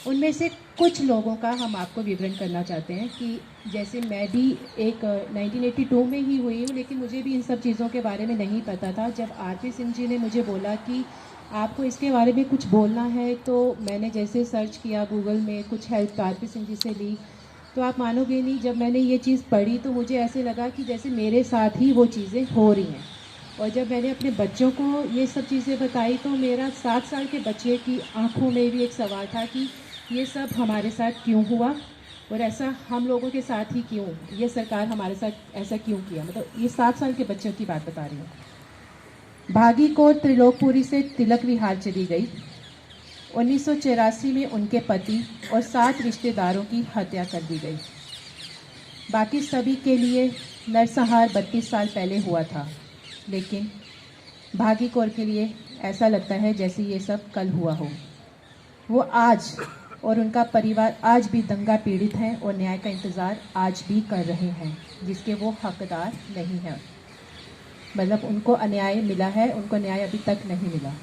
उनमें से कुछ लोगों का हम आपको विवरण करना चाहते हैं कि जैसे मैं भी एक 1982 में ही हुई हूँ, लेकिन मुझे भी इन सब चीज़ों के बारे में नहीं पता था। जब आरपी सिंह जी ने मुझे बोला कि आपको इसके बारे में कुछ बोलना है, तो मैंने जैसे सर्च किया गूगल में, कुछ हेल्प आरपी सिंह जी से ली, तो आप मानोगे नहीं, जब मैंने ये चीज़ पढ़ी तो मुझे ऐसे लगा कि जैसे मेरे साथ ही वो चीज़ें हो रही हैं। और जब मैंने अपने बच्चों को ये सब चीज़ें बताई तो मेरा 7 साल के बच्चे की आंखों में भी एक सवाल था कि ये सब हमारे साथ क्यों हुआ और ऐसा हम लोगों के साथ ही क्यों, ये सरकार हमारे साथ ऐसा क्यों किया। मतलब ये 7 साल के बच्चों की बात बता रही हूँ। भागी कौर त्रिलोकपुरी से तिलक विहार चली गई। 1984 में उनके पति और 7 रिश्तेदारों की हत्या कर दी गई। बाकी सभी के लिए नरसंहार 32 साल पहले हुआ था, लेकिन भागी कौर के लिए ऐसा लगता है जैसे ये सब कल हुआ हो। वो आज और उनका परिवार आज भी दंगा पीड़ित हैं और न्याय का इंतज़ार आज भी कर रहे हैं, जिसके वो हकदार नहीं हैं। मतलब उनको अन्याय मिला है, उनको न्याय अभी तक नहीं मिला।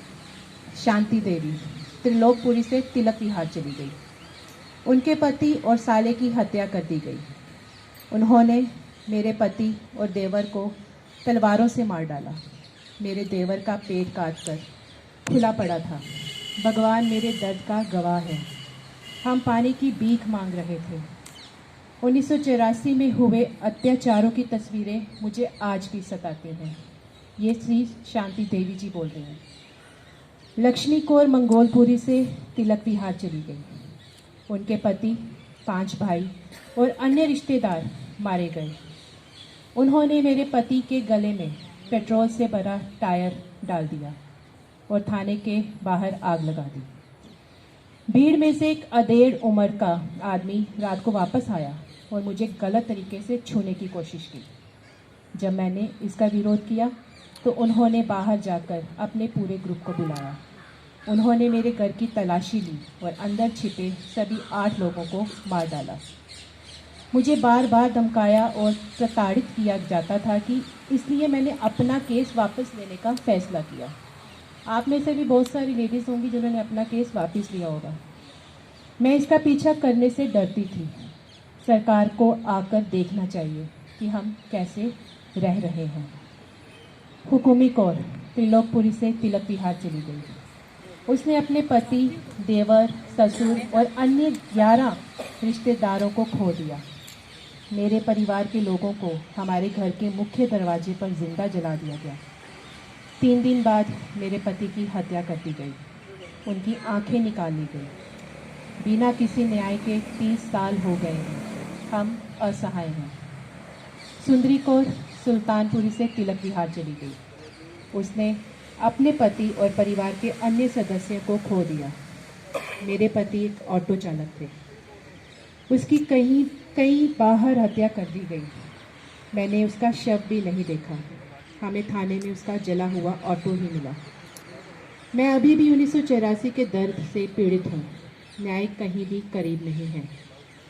शांति देवी त्रिलोकपुरी से तिलक विहार चली गई। उनके पति और साले की हत्या कर दी गई। उन्होंने मेरे पति और देवर को तलवारों से मार डाला। मेरे देवर का पेट काटकर खुला पड़ा था। भगवान मेरे दर्द का गवाह है। हम पानी की भीख मांग रहे थे। 1984 में हुए अत्याचारों की तस्वीरें मुझे आज भी सताती हैं। ये श्री शांति देवी जी बोल रही हैं। लक्ष्मी कौर मंगोलपुरी से तिलक विहार चली गई। उनके पति, 5 भाई और अन्य रिश्तेदार मारे गए। उन्होंने मेरे पति के गले में पेट्रोल से भरा टायर डाल दिया और थाने के बाहर आग लगा दी। भीड़ में से एक अधेड़ उम्र का आदमी रात को वापस आया और मुझे गलत तरीके से छूने की कोशिश की। जब मैंने इसका विरोध किया तो उन्होंने बाहर जाकर अपने पूरे ग्रुप को बुलाया। उन्होंने मेरे घर की तलाशी ली और अंदर छिपे सभी 8 लोगों को मार डाला। मुझे बार बार धमकाया और प्रताड़ित किया जाता था कि इसलिए मैंने अपना केस वापस लेने का फैसला किया। आप में से भी बहुत सारी लेडीज़ होंगी जिन्होंने अपना केस वापस लिया होगा। मैं इसका पीछा करने से डरती थी। सरकार को आकर देखना चाहिए कि हम कैसे रह रहे हैं। हुकुमी कौर त्रिलोकपुरी से तिलक विहार चली गई। उसने अपने पति, देवर, ससुर और अन्य 11 रिश्तेदारों को खो दिया। मेरे परिवार के लोगों को हमारे घर के मुख्य दरवाजे पर जिंदा जला दिया गया। 3 दिन बाद मेरे पति की हत्या कर दी गई। उनकी आंखें निकाल ली गई। बिना किसी न्याय के 30 साल हो गए हैं। हम असहाय हैं। सुंदरी कौर सुल्तानपुरी से तिलक विहार चली गई। उसने अपने पति और परिवार के अन्य सदस्यों को खो दिया। मेरे पति एक ऑटो चालक थे। उसकी कई बाहर हत्या कर दी गई। मैंने उसका शव भी नहीं देखा। हमें थाने में उसका जला हुआ ऑटो ही मिला। मैं अभी भी 1984 के दर्द से पीड़ित हूँ। न्याय कहीं भी करीब नहीं है।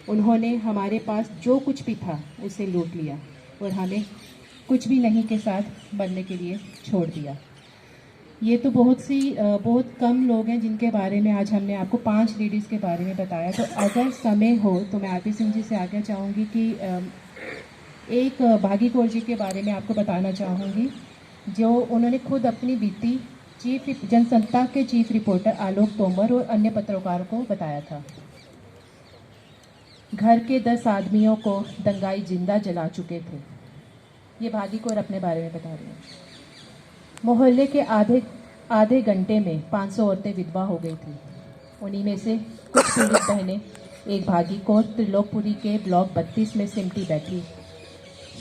उन्होंने हमारे पास जो कुछ भी था उसे लूट लिया और हमें कुछ भी नहीं के साथ मरने के लिए छोड़ दिया। ये तो बहुत कम लोग हैं जिनके बारे में आज हमने आपको 5 लेडीज़ के बारे में बताया। तो अगर समय हो तो मैं आरपी सिंह जी से आगे चाहूँगी कि एक भागी कौर जी के बारे में आपको बताना चाहूँगी, जो उन्होंने खुद अपनी बीती जनसत्ता के चीफ रिपोर्टर आलोक तोमर और अन्य पत्रकारों को बताया था। घर के 10 आदमियों को दंगाई जिंदा जला चुके थे। ये भागी कौर अपने बारे में बता रही हैं। मोहल्ले के आधे घंटे में 500 औरतें विधवा हो गई थी। उन्हीं में से कुछ पीड़ित बहनें एक भागी कौर त्रिलोकपुरी के ब्लॉक 32 में सिमटी बैठी।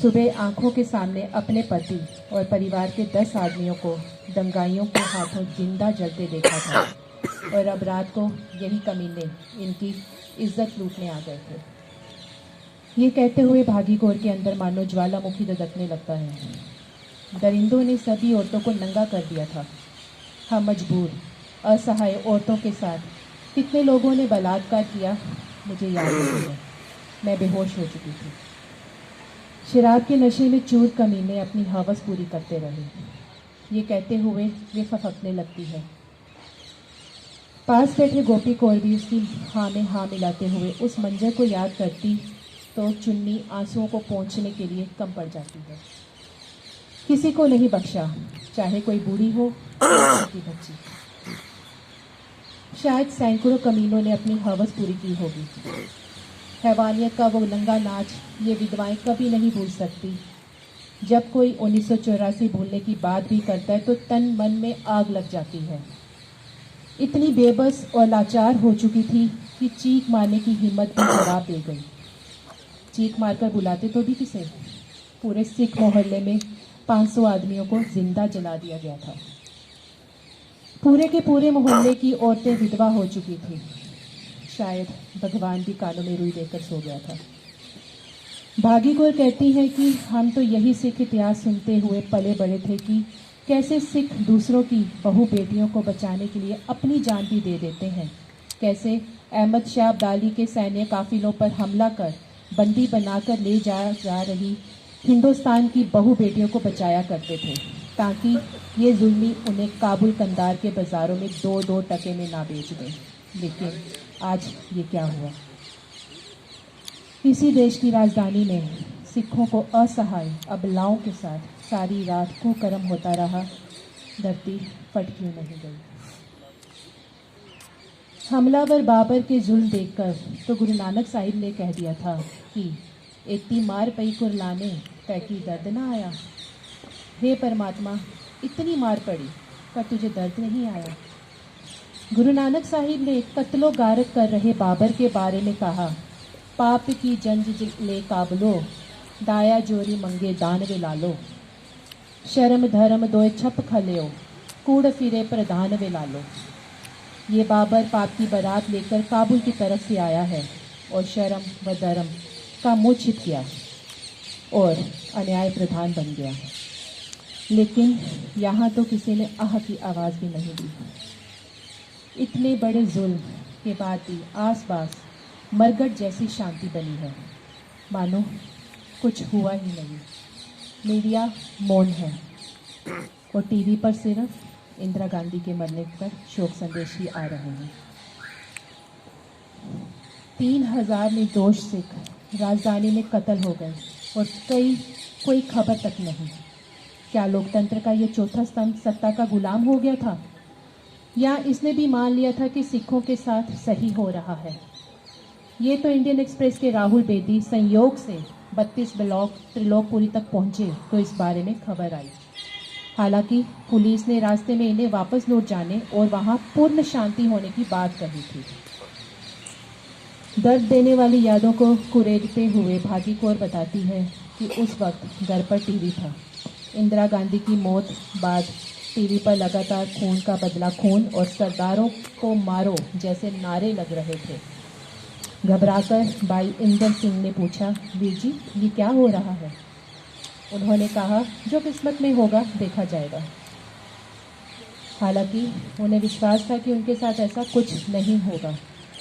सुबह आंखों के सामने अपने पति और परिवार के 10 आदमियों को दंगाइयों के हाथों जिंदा जलते देखा था और अब रात को यही कमीने इनकी इज्जत लूटने आ गए थे। ये कहते हुए भागी कौर के अंदर मानो ज्वालामुखी धधकने लगता है। दरिंदों ने सभी औरतों को नंगा कर दिया था। हम मजबूर, असहाय औरतों के साथ कितने लोगों ने बलात्कार किया मुझे याद नहीं है। मैं बेहोश हो चुकी थी। शराब के नशे में चूर कमीने अपनी हवस पूरी करते रहे। ये कहते हुए वे फफकने लगती है। पास बैठे गोपी कौर भी उसकी हाँ में हाँ मिलाते हुए उस मंजर को याद करती तो चुन्नी आंसुओं को पोंछने के लिए कम पड़ जाती है। किसी को नहीं बख्शा, चाहे कोई बूढ़ी हो या छोटी बच्ची। शायद सैकड़ों कमीनों ने अपनी हवस पूरी की होगी। हैवानियत का वो नंगा नाच ये विधवाएं कभी नहीं भूल सकती। जब कोई 1984 भूलने की बात भी करता है तो तन मन में आग लग जाती है। इतनी बेबस और लाचार हो चुकी थी कि चीख मारने की हिम्मत भी जवाब दे गई। चीख मारकर बुलाते तो भी किसे? पूरे सिख मोहल्ले में 500 आदमियों को जिंदा जला दिया गया था। पूरे के पूरे मोहल्ले की औरतें विधवा हो चुकी थी। शायद भगवान भी कानों में रुई देकर सो गया था। भागी कौर कहती है कि हम तो यही सिख इतिहास सुनते हुए पले बड़े थे कि कैसे सिख दूसरों की बहू बेटियों को बचाने के लिए अपनी जान भी दे देते हैं। कैसे अहमद शाह अब्दाली के सैन्य काफिलों पर हमला कर बंदी बनाकर ले जा रही हिंदुस्तान की बहू बेटियों को बचाया करते थे ताकि ये जुल्मी उन्हें काबुल कंदार के बाज़ारों में 2-2 टके में ना बेच दें। लेकिन आज ये क्या हुआ? इसी देश की राजधानी में सिखों को असहाय अबलाओं के साथ सारी रात कुकर्म होता रहा। धरती फट क्यों नहीं गई? हमलावर बाबर के जुल्म देखकर तो गुरु नानक साहिब ने कह दिया था कि इतनी मार पई कुरलाने पैकी दर्द ना आया। हे परमात्मा, इतनी मार पड़ी पर तुझे दर्द नहीं आया। गुरु नानक साहिब ने कत्लो गारत कर रहे बाबर के बारे में कहा, पाप की जंज ले काबलो, दाया जोरी मंगे दान वे लालो। शर्म धर्म दोए छप खलेओ, कूड़ फिरे प्रधान वे लालो। ये बाबर पाप की बारात लेकर काबुल की तरफ से आया है और शर्म व धर्म का मुँह छिप गया और अन्याय प्रधान बन गया। लेकिन यहाँ तो किसी ने आह की आवाज़ भी नहीं दी। इतने बड़े जुल्म के बाद भी आसपास मरगट जैसी शांति बनी है, मानो कुछ हुआ ही नहीं। मीडिया मौन है और टीवी पर सिर्फ इंदिरा गांधी के मरने पर शोक संदेश ही आ रहे हैं। 3000 निर्दोष सिख राजधानी में कत्ल हो गए और कोई खबर तक नहीं। क्या लोकतंत्र का ये चौथा स्तंभ सत्ता का गुलाम हो गया था, या इसने भी मान लिया था कि सिखों के साथ सही हो रहा है? ये तो इंडियन एक्सप्रेस के राहुल बेदी संयोग से 32 ब्लॉक त्रिलोकपुरी तक पहुंचे तो इस बारे में खबर आई। हालांकि पुलिस ने रास्ते में इन्हें वापस लौट जाने और वहां पूर्ण शांति होने की बात कही थी। दर्द देने वाली यादों को कुरेदते हुए भागी कौर बताती है कि उस वक्त घर पर टीवी था। इंदिरा गांधी की मौत बाद टीवी पर लगातार खून का बदला खून और सरदारों को मारो जैसे नारे लग रहे थे। घबराकर भाई इंदर सिंह ने पूछा, वीर जी ये क्या हो रहा है? उन्होंने कहा, जो किस्मत में होगा देखा जाएगा। हालांकि उन्हें विश्वास था कि उनके साथ ऐसा कुछ नहीं होगा।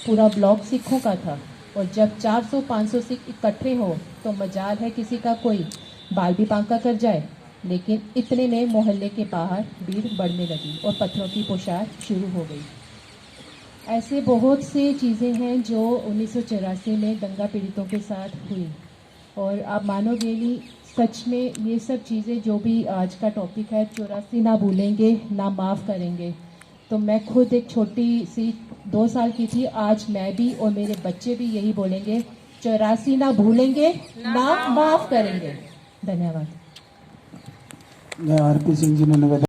पूरा ब्लॉक सिखों का था और जब 400-500 सिख इकट्ठे हो तो मजाल है किसी का कोई बाल भी बांका कर जाए। लेकिन इतने में मोहल्ले के बाहर भीड़ बढ़ने लगी और पत्थरों की पोशाक शुरू हो गई। ऐसे बहुत से चीज़ें हैं जो 1984 में दंगा पीड़ितों के साथ हुई और आप मानोगे नहीं, सच में ये सब चीज़ें जो भी आज का टॉपिक है 84 ना भूलेंगे ना माफ़ करेंगे। तो मैं खुद एक छोटी सी 2 साल की थी, आज मैं भी और मेरे बच्चे भी यही बोलेंगे, 84 ना भूलेंगे ना माफ़ करेंगे। धन्यवाद। आरपी सिंह जी ने निवेदन